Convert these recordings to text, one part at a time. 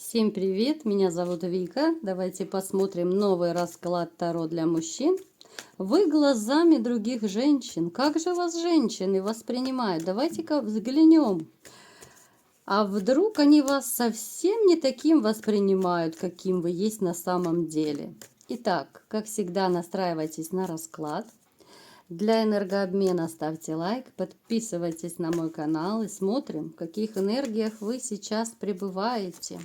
Всем привет, меня зовут Вика. Давайте посмотрим новый расклад Таро для мужчин. Вы глазами других женщин. Как же вас женщины воспринимают? Давайте-ка взглянем. А вдруг они вас совсем не таким воспринимают, каким вы есть на самом деле? Итак, как всегда, настраивайтесь на расклад. Для энергообмена ставьте лайк, подписывайтесь на мой канал и смотрим, в каких энергиях вы сейчас пребываете.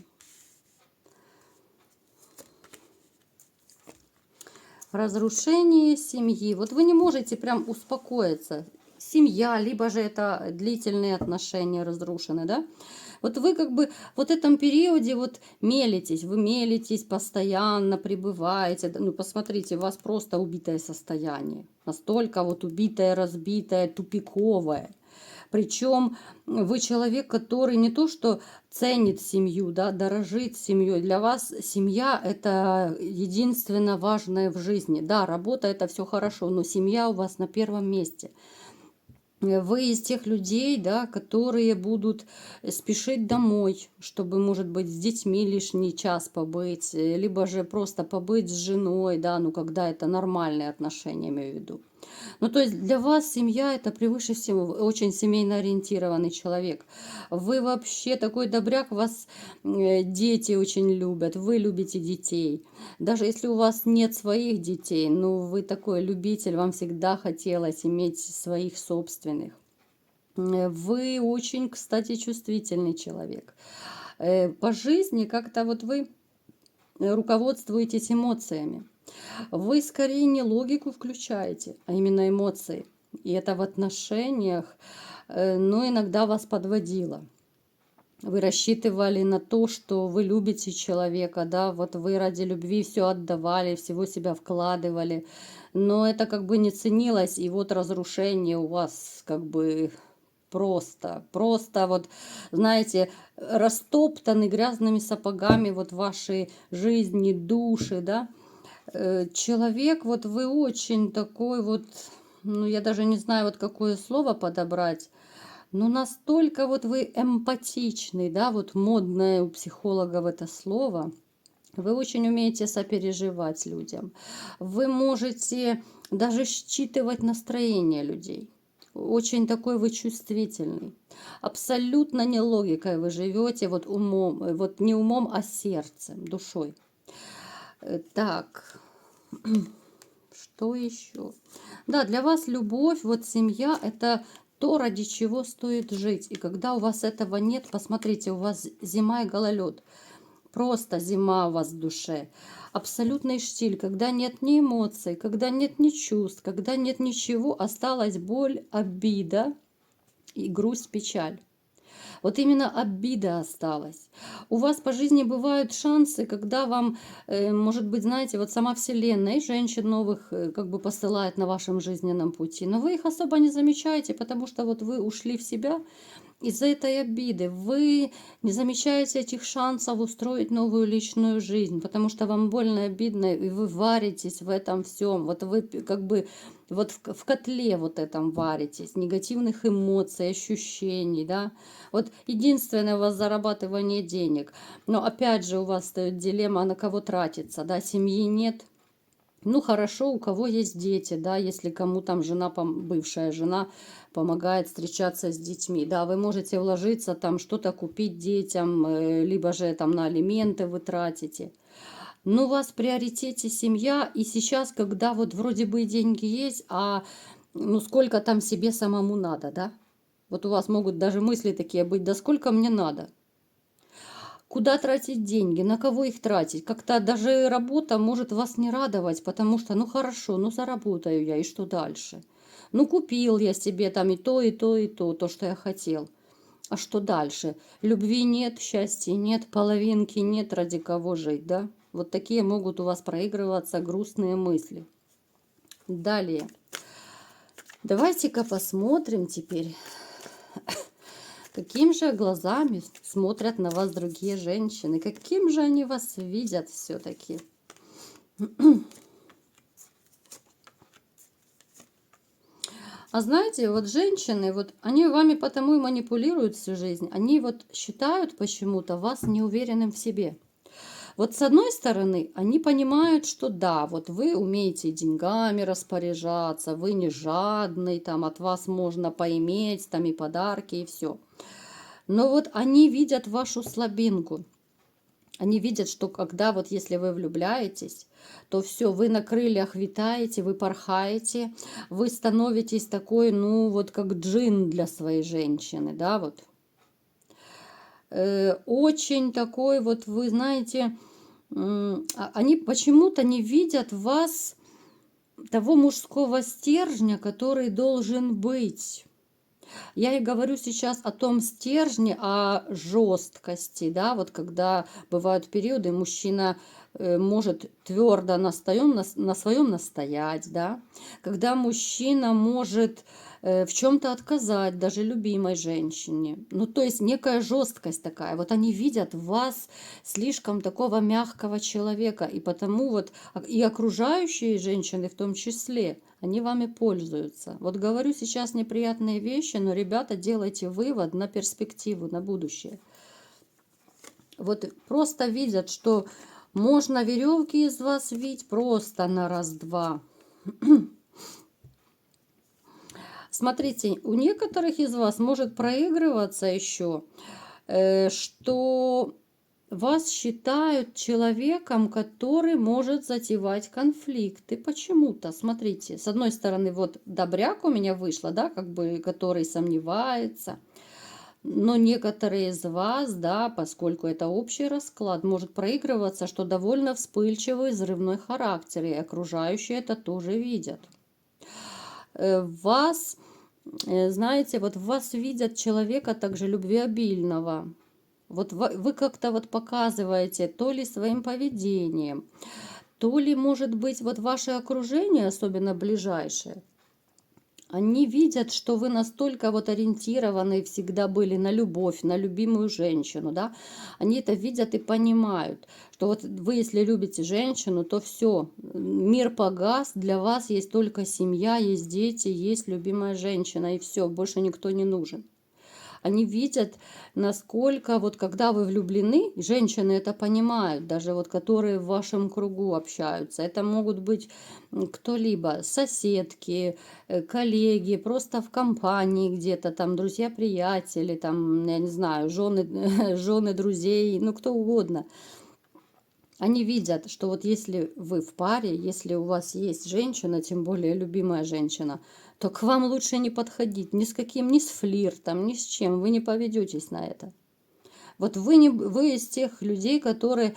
Разрушение семьи. Вот вы не можете прям успокоиться. Семья, либо же это длительные отношения разрушены, да? Вот вы как бы в вот этом периоде вот мелитесь, вы мелитесь постоянно, пребываете. Ну, посмотрите, у вас просто убитое состояние. Настолько вот убитое, разбитое, тупиковое. Причем вы человек, который не то что ценит семью, да, дорожит семьей. Для вас семья – это единственно важное в жизни. Да, работа – это все хорошо, но семья у вас на первом месте. Вы из тех людей, да, которые будут спешить домой, чтобы, может быть, с детьми лишний час побыть, либо же просто побыть с женой, да, ну, когда это нормальные отношения, имею в виду. Ну, то есть для вас семья – это превыше всего, вы очень семейно ориентированный человек. Вы вообще такой добряк, вас дети очень любят, вы любите детей. Даже если у вас нет своих детей, ну, вы такой любитель, вам всегда хотелось иметь своих собственных. Вы очень, кстати, чувствительный человек. По жизни как-то вот вы руководствуетесь эмоциями. Вы скорее не логику включаете, а именно эмоции. И это в отношениях, но иногда вас подводило. Вы рассчитывали на то, что вы любите человека, да, вот вы ради любви все отдавали, всего себя вкладывали, но это как бы не ценилось, и вот разрушение у вас как бы просто вот, знаете, растоптаны грязными сапогами вот ваши жизни, души, да. Человек, вот вы очень такой вот, ну я даже не знаю вот какое слово подобрать, но настолько вот вы эмпатичный, да, вот модное у психологов это слово. Вы очень умеете сопереживать людям. Вы можете даже считывать настроение людей. Очень такой вы чувствительный. Абсолютно не логикой вы живете, вот умом, вот не умом, а сердцем, душой. Так, что еще? Да, для вас любовь, вот семья – это то, ради чего стоит жить. И когда у вас этого нет, посмотрите, у вас зима и гололед. Просто зима у вас в душе. Абсолютный штиль, когда нет ни эмоций, когда нет ни чувств, когда нет ничего, осталась боль, обида и грусть, печаль. Вот именно обида осталась. У вас по жизни бывают шансы, когда вам, может быть, знаете, вот сама Вселенная и женщин новых как бы посылает на вашем жизненном пути. Но вы их особо не замечаете, потому что вот вы ушли в себя из-за этой обиды. Вы не замечаете этих шансов устроить новую личную жизнь, потому что вам больно, обидно, и вы варитесь в этом всем. Вот вы как бы вот в котле вот этом варитесь, негативных эмоций, ощущений, да. Вот единственное у вас зарабатывание денег. Но опять же у вас стоит дилемма, на кого тратиться, да, семьи нет. Ну хорошо, у кого есть дети, да, если кому там жена, бывшая жена помогает встречаться с детьми, да, вы можете вложиться там, что-то купить детям, либо же там на алименты вы тратите. Но у вас в приоритете семья, и сейчас, когда вот вроде бы и деньги есть, а ну сколько там себе самому надо, да? Вот у вас могут даже мысли такие быть, да сколько мне надо? Куда тратить деньги, на кого их тратить? Как-то даже работа может вас не радовать, потому что, ну хорошо, ну заработаю я, и что дальше? Ну купил я себе там и то, и то, и то, что я хотел. А что дальше? Любви нет, счастья нет, половинки нет, ради кого жить, да? Вот такие могут у вас проигрываться грустные мысли. Далее. Давайте-ка посмотрим теперь, каким же глазами смотрят на вас другие женщины? Каким же они вас видят все-таки? А знаете, вот женщины, вот они вами потому и манипулируют всю жизнь. Они вот считают почему-то вас неуверенным в себе. Вот с одной стороны, они понимают, что да, вот вы умеете деньгами распоряжаться, вы не жадный, там от вас можно поиметь, там и подарки, и все. Но вот они видят вашу слабинку. Они видят, что когда вот если вы влюбляетесь, то все, вы на крыльях витаете, вы порхаете, вы становитесь такой, ну вот как джин для своей женщины, да, вот. Очень такой вот, вы знаете, они почему-то не видят в вас того мужского стержня, который должен быть. Я и говорю сейчас о том стержне, о жесткости, да, вот когда бывают периоды, мужчина может твердо на своем настоять, да, когда мужчина может в чем-то отказать даже любимой женщине. Ну, то есть некая жесткость такая. Вот они видят в вас слишком такого мягкого человека, и потому вот и окружающие женщины в том числе, они вами пользуются. Вот говорю сейчас неприятные вещи, но, ребята, делайте вывод на перспективу, на будущее. Вот просто видят, что можно веревки из вас вить просто на раз-два. Смотрите, у некоторых из вас может проигрываться еще, что вас считают человеком, который может затевать конфликты почему-то. Смотрите, с одной стороны, вот добряк у меня вышло, да, как бы, который сомневается. Но некоторые из вас, да, поскольку это общий расклад, может проигрываться, что довольно вспыльчивый, взрывной характер, и окружающие это тоже видят. Вас, знаете, вот в вас видят человека также любвеобильного. Вот вы как-то вот показываете то ли своим поведением, то ли, может быть, вот ваше окружение, особенно ближайшее, они видят, что вы настолько вот ориентированы всегда были на любовь, на любимую женщину, да. Они это видят и понимают, что вот вы, если любите женщину, то все, мир погас, для вас есть только семья, есть дети, есть любимая женщина, и все, больше никто не нужен. Они видят, насколько вот когда вы влюблены, женщины это понимают, даже вот которые в вашем кругу общаются. Это могут быть кто-либо, соседки, коллеги, просто в компании где-то, там друзья-приятели, там, я не знаю, жены, жены друзей, ну кто угодно. Они видят, что вот если вы в паре, если у вас есть женщина, тем более любимая женщина, то к вам лучше не подходить ни с каким, ни с флиртом, ни с чем. Вы не поведетесь на это. Вот вы из тех людей, которые,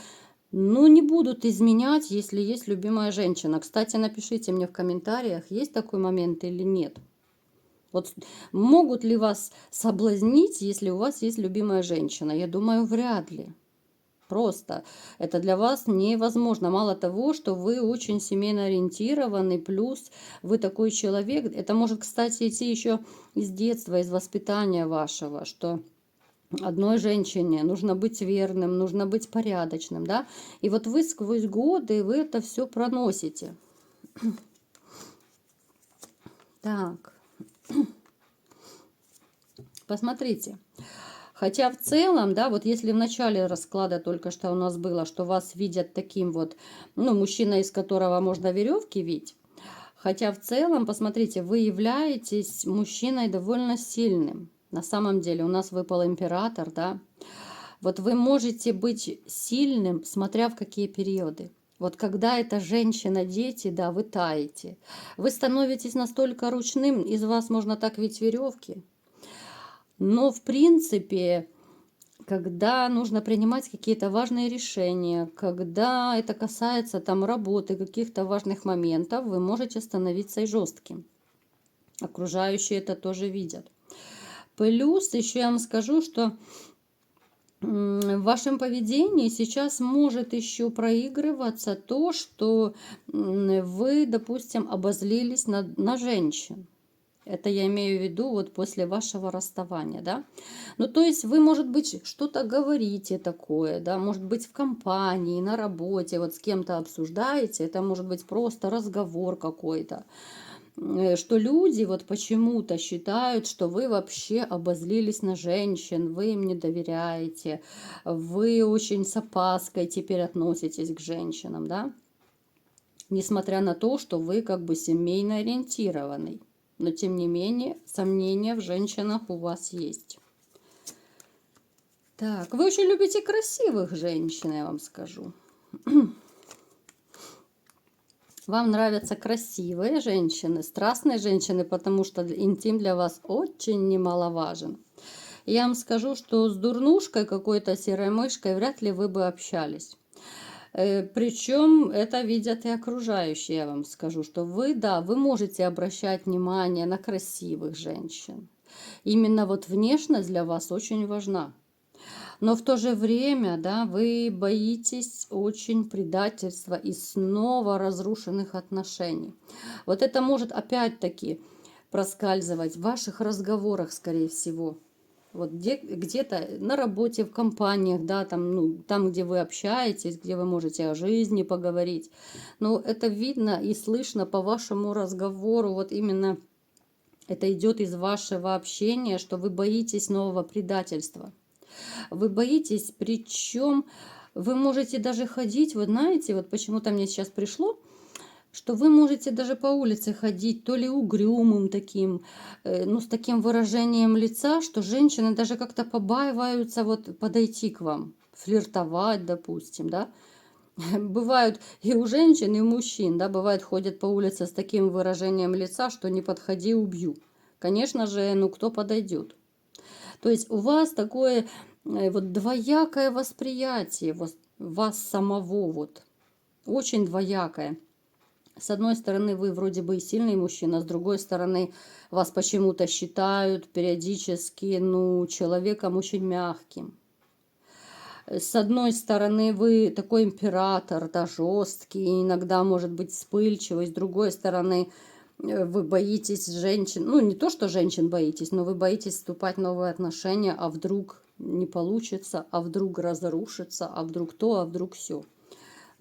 ну, не будут изменять, если есть любимая женщина. Кстати, напишите мне в комментариях, есть такой момент или нет. Вот могут ли вас соблазнить, если у вас есть любимая женщина? Я думаю, вряд ли. Просто это для вас невозможно. Мало того, что вы очень семейно ориентированы, плюс вы такой человек. Это может, кстати, идти еще из детства, из воспитания вашего, что одной женщине нужно быть верным, нужно быть порядочным, да? И вот вы сквозь годы, вы это все проносите. Так, посмотрите. Хотя в целом, да, вот если в начале расклада только что у нас было, что вас видят таким вот, ну, мужчина, из которого можно веревки вить, хотя в целом, посмотрите, вы являетесь мужчиной довольно сильным. На самом деле у нас выпал император, да. Вот вы можете быть сильным, смотря в какие периоды. Вот когда это женщина, дети, да, вы таете. Вы становитесь настолько ручным, из вас можно так вить веревки. Но, в принципе, когда нужно принимать какие-то важные решения, когда это касается там работы, каких-то важных моментов, вы можете становиться и жестким. Окружающие это тоже видят. Плюс еще я вам скажу, что в вашем поведении сейчас может еще проигрываться то, что вы, допустим, обозлились на женщин. Это я имею в виду вот после вашего расставания, да. Ну, то есть вы, может быть, что-то говорите такое, да, может быть, в компании, на работе, вот с кем-то обсуждаете, это может быть просто разговор какой-то. что люди вот почему-то считают, что вы вообще обозлились на женщин, вы им не доверяете, вы очень с опаской теперь относитесь к женщинам, да? Несмотря на то, что вы как бы семейно ориентированный. Но тем не менее, сомнения в женщинах у вас есть. Так, вы очень любите красивых женщин, я вам скажу. Вам нравятся красивые женщины, страстные женщины, потому что интим для вас очень немаловажен. Я вам скажу, что с дурнушкой, какой-то серой мышкой, вряд ли вы бы общались. Причем это видят и окружающие, я вам скажу, что вы, да, вы можете обращать внимание на красивых женщин. Именно вот внешность для вас очень важна. Но в то же время, да, вы боитесь очень предательства и снова разрушенных отношений. Вот это может опять-таки проскальзывать в ваших разговорах, скорее всего. Вот где-то на работе, в компаниях, да, там, ну, там, где вы общаетесь, где вы можете о жизни поговорить. Но это видно и слышно по вашему разговору, вот именно это идет из вашего общения, что вы боитесь нового предательства. Вы боитесь, причем вы можете даже ходить, вот знаете, вот почему-то мне сейчас пришло, что вы можете даже по улице ходить то ли угрюмым таким, ну, с таким выражением лица, что женщины даже как-то побаиваются вот подойти к вам, флиртовать, допустим, да. Бывают и у женщин, и у мужчин, да, бывает, ходят по улице с таким выражением лица, что не подходи, убью. Конечно же, ну, кто подойдет? То есть у вас такое вот двоякое восприятие вас самого, вот, очень двоякое. С одной стороны, вы вроде бы и сильный мужчина, с другой стороны, вас почему-то считают периодически, ну, человеком очень мягким. С одной стороны, вы такой император, да, жесткий, иногда, может быть, вспыльчивый. С другой стороны, вы боитесь женщин. Ну, не то, что женщин боитесь, но вы боитесь вступать в новые отношения, а вдруг не получится, а вдруг разрушится, а вдруг то, а вдруг все.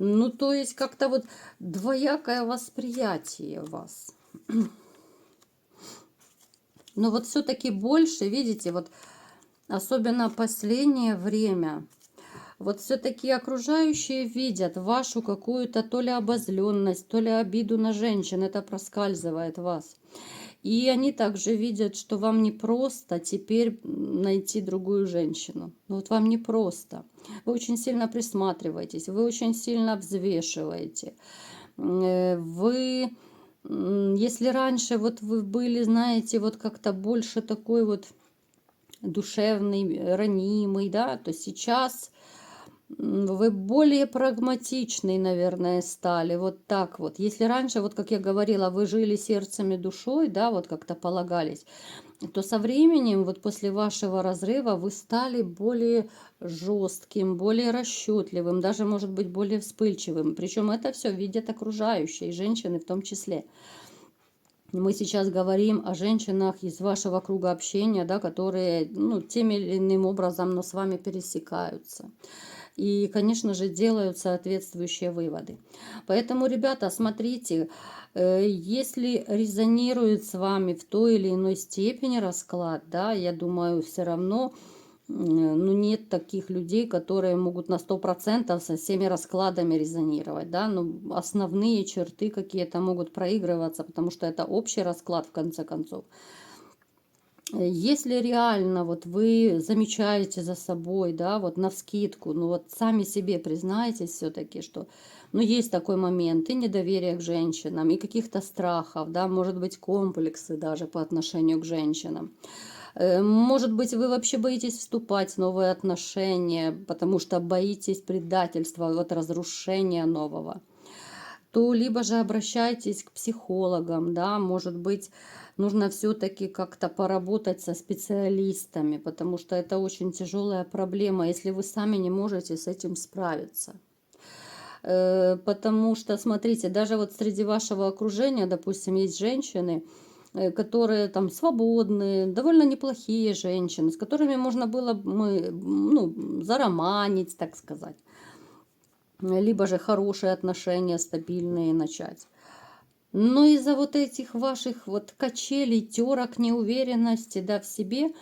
Ну, то есть как-то вот двоякое восприятие вас. Но вот все-таки больше, видите, вот особенно последнее время, вот все-таки окружающие видят вашу какую-то то ли обозленность, то ли обиду на женщин, это проскальзывает в вас. И они также видят, что вам не просто теперь найти другую женщину. Вот вам не просто. Вы очень сильно присматриваетесь, вы очень сильно взвешиваете. Вы, если раньше вот вы были, знаете, вот как-то больше такой вот душевный, ранимый, да, то сейчас вы более прагматичный, наверное, стали. Вот так вот. Если раньше, вот как я говорила, вы жили сердцем и душой, да, вот как-то полагались, то со временем, вот после вашего разрыва, вы стали более жестким, более расчетливым, даже, может быть, более вспыльчивым. Причем это все видят окружающие, женщины в том числе. Мы сейчас говорим о женщинах из вашего круга общения, да, которые, ну, тем или иным образом, но с вами пересекаются. И, конечно же, делают соответствующие выводы. Поэтому, ребята, смотрите, если резонирует с вами в той или иной степени расклад, да, я думаю, все равно, ну, нет таких людей, которые могут на 100% со всеми раскладами резонировать, да, но основные черты какие-то могут проигрываться, потому что это общий расклад, в конце концов. Если реально вот вы замечаете за собой, да, вот навскидку, ну вот сами себе признайтесь все-таки, что, ну, есть такой момент и недоверия к женщинам, и каких-то страхов, да, может быть, комплексы даже по отношению к женщинам. Может быть, вы вообще боитесь вступать в новые отношения, потому что боитесь предательства, вот разрушения нового. То либо же обращайтесь к психологам, да, может быть, нужно все-таки как-то поработать со специалистами, потому что это очень тяжелая проблема, если вы сами не можете с этим справиться. Потому что, смотрите, даже вот среди вашего окружения, допустим, есть женщины, которые там свободные, довольно неплохие женщины, с которыми можно было ну, зароманить, так сказать. Либо же хорошие отношения, стабильные начать. Но из-за вот этих ваших вот качелей, терок, неуверенности, да, в себе,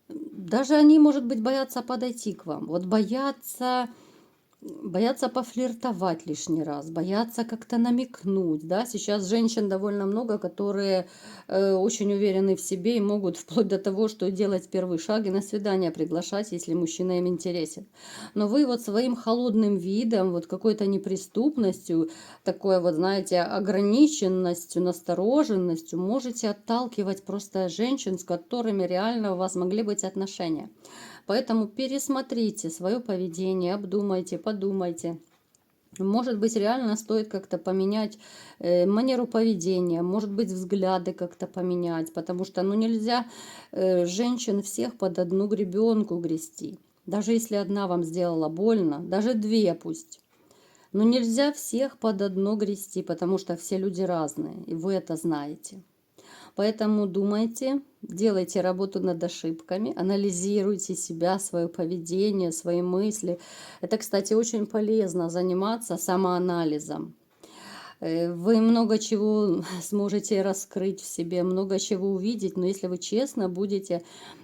даже они, может быть, боятся подойти к вам. Вот боятся пофлиртовать лишний раз, боятся как-то намекнуть, да. Сейчас женщин довольно много, которые очень уверены в себе и могут вплоть до того, что делать первый шаг и на свидание приглашать, если мужчина им интересен. Но вы вот своим холодным видом, вот какой-то неприступностью, такой вот, знаете, ограниченностью, настороженностью можете отталкивать просто женщин, с которыми реально у вас могли быть отношения. Поэтому пересмотрите свое поведение, обдумайте, подумайте. Может быть, реально стоит как-то поменять манеру поведения, может быть, взгляды как-то поменять, потому что ну, нельзя женщин всех под одну гребенку грести. Даже если одна вам сделала больно, даже две пусть. Но нельзя всех под одно грести, потому что все люди разные, и вы это знаете. Поэтому думайте, делайте работу над ошибками, анализируйте себя, свое поведение, свои мысли. Это, кстати, очень полезно заниматься самоанализом. Вы много чего сможете раскрыть в себе, много чего увидеть, но если вы честно будете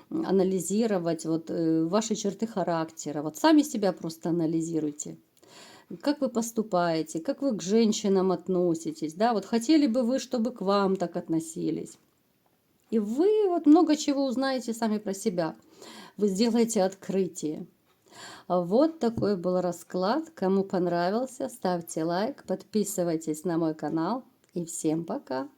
анализировать вот ваши черты характера, вот сами себя просто анализируйте. Как вы поступаете, как вы к женщинам относитесь, да, вот хотели бы вы, чтобы к вам так относились. И вы вот много чего узнаете сами про себя. Вы сделаете открытие. Вот такой был расклад. Кому понравился, ставьте лайк, подписывайтесь на мой канал. И всем пока!